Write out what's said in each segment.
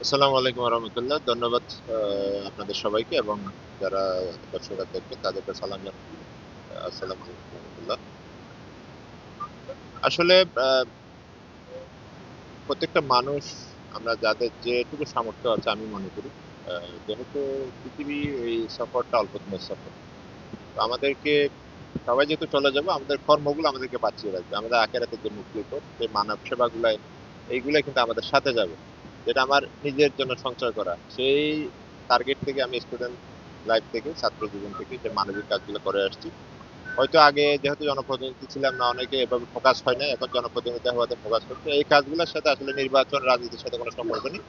আসসালামু আলাইকুম রহমতুল্লাহ। ধন্যবাদ আপনাদের সবাইকে এবং যারা দর্শকরা দেখবেন তাদেরকে সালাম জানাই। আসসালামু আলাইকুম রহমতুল্লাহ। আসলে প্রত্যেকটা মানুষ আমরা যাদের যেটুকু সামর্থ্য আছে আমি মনে করি যেহেতু পৃথিবী এই সফরটা অল্প দিনের সফর। তো আমাদেরকে সবাই যেহেতু চলে যাবো আমাদের কর্মগুলো আমাদেরকে বাঁচিয়ে রাখবে। আমাদের আখেরাতের যে মুক্তিপদ, যে মানব সেবাগুলাই এইগুলাই কিন্তু আমাদের সাথে যাবে। যেটা আমার নিজের জন্য সঞ্চয় করা। সেই টার্গেট থেকে আমি স্টুডেন্ট লাইফ থেকে ছাত্র জীবন থেকে যে মানবিক কাজগুলো করে আসছি। হয়তো আগে যেহেতু জনপ্রতিনিধি ছিলাম না অনেকে এভাবে ফোকাস হয় না, এখন জনপ্রতিনিধি হওয়াতে ফোকাস হচ্ছে। এই কাজগুলোর সাথে আসলে নির্বাচন রাজনীতির সাথে কোনো সম্পর্ক নেই।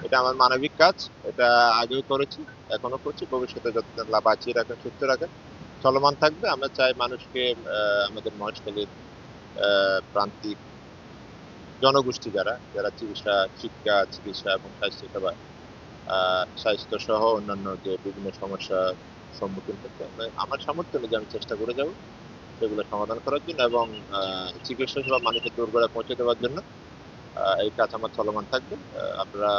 এটা আমার মানবিক কাজ। এটা আগেও করেছি, এখনো করছি, ভবিষ্যতে যতদিন আল্লাহ বাঁচিয়ে রাখেন সুস্থ রাখেন চলমান থাকবে। আমরা চাই মানুষকে আমাদের মহেশখালীর প্রান্তিক জনগোষ্ঠী যারা যারা চিকিৎসা, শিক্ষা, চিকিৎসা এবং স্বাস্থ্য সেবা, স্বাস্থ্য সহ অন্যান্য যে বিভিন্ন সমস্যার সম্মুখীন হচ্ছে, আমার সামর্থ্য অনুযায়ী আমি চেষ্টা করে যাব সেগুলো সমাধান করার জন্য এবং চিকিৎসা সেবা মানুষের দোরগোড়ায় পৌঁছে দেওয়ার জন্য এই কাজ আমার চলমান থাকবে। আপনারা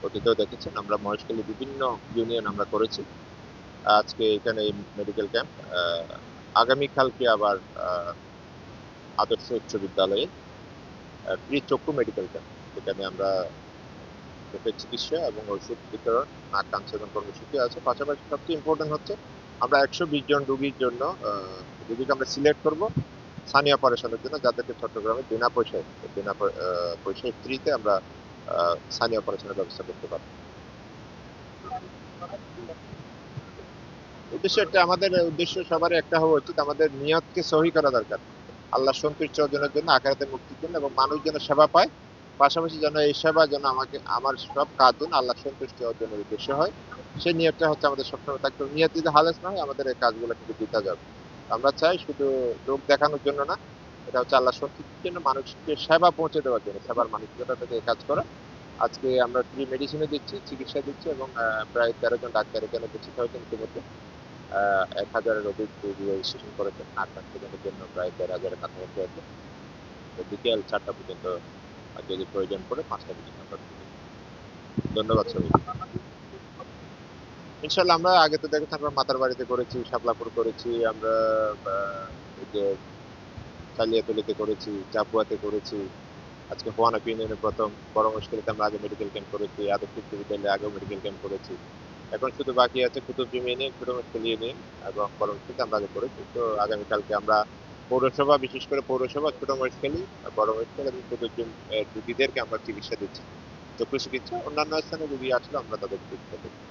অতীতেও দেখেছেন আমরা মহেশখালী বিভিন্ন ইউনিয়ন আমরা করেছি। আজকে এখানে মেডিকেল ক্যাম্প, আগামীকালকে আবার আদর্শ উচ্চ বিদ্যালয়ে ফ্রি চক্ষু মেডিকেল ক্যাম্প, যেখানে আমরা চোখের চিকিৎসা এবং ওষুধ বিতরণ, নাক কান সেবন কর্মসূচি আছে। পাশাপাশি সবচেয়ে ইম্পর্টেন্ট হচ্ছে আমরা 120 জন রোগীর জন্য রোগীকে আমরা সিলেক্ট করব স্থানীয় অপারেশনের জন্য, যাদেরকে চট্টগ্রামে বিনা পয়সায় ফ্রিতে আমরা স্থানীয় অপারেশনের ব্যবস্থা করতে পারবো। উদ্দেশ্য একটা, আমাদের উদ্দেশ্য সবারই একটা হওয়া উচিত, আমাদের নিয়তকে সহি করা দরকার। আল্লাহ সন্তুষ্টি অর্জনের জন্য, আখিরাতের মুক্তির জন্য এবং মানুষ যেন সেবা পায়। পাশাপাশি যেন এই সেবা যেন আমাকে আমার সব কাজ যেন আল্লাহ সন্তুষ্টি অর্জনের উদ্দেশ্য হয়। সেই নিয়তটা হচ্ছে আমাদের সবসময় থাকতে হবে। নিয়ত যদি হালেস না হয় আমাদের এই কাজগুলো কিন্তু বৃথা যাবে। আমরা চাই শুধু লোক দেখানোর জন্য না, এটা হচ্ছে আল্লাহ সন্তুষ্টির জন্য, মানুষকে সেবা পৌঁছে দেওয়ার জন্য, সেবার মানসিকতা থেকে এই কাজ করা। আজকে আমরা ফ্রি মেডিসিনও দিচ্ছি, চিকিৎসা দিচ্ছি এবং প্রায় 13 জন ডাক্তার এখানে উপস্থিত হয়েছেন ইতিমধ্যে। 1,000-এর অধিক রোগী রেজিস্ট্রেশন করেছেন। আক্রান্ত জনের জন্য প্রায় 1,500-এর কাছাকাছি আছে। তো বিকেল 4টা পর্যন্ত যদি প্রয়োজন পড়ে 5টা পর্যন্ত আমরা দিতে পারি। ধন্যবাদ সবাইকে। ইনশাল্লাহ আমরা আগে তো দেখেছি আমরা মাতার বাড়িতে করেছি, শাপলাপুর করেছি, আমরা এই যে কালিয়াতলিতে করেছি, চাপুয়াতে করেছি, আজকে হোয়ানাক ইউনিয়নে প্রথম, বড় মুশকিলেতে আমরা আগে মেডিকেল ক্যাম্প করেছি, আদর্শ উচ্চ বিদ্যালয়ে আগেও মেডিকেল ক্যাম্প করেছি। এখন শুধু বাকি আছে কুতুবজুম ইউনিয়ন, ছোট মুশকিল ইউনিয়ন এবং বড় মুশকিলতে আমরা আগে করেছি। তো আগামীকালকে আমরা পৌরসভা, বিশেষ করে পৌরসভা, ছোট মহেশখালী, বড় মহেশখালী এবং কুতুবজুম রুগীদেরকে আমরা চিকিৎসা দিচ্ছি, চক্ষু চিকিৎসা। অন্যান্য স্থানে রুগী আসলে আমরা তাদের চিকিৎসা দিচ্ছি।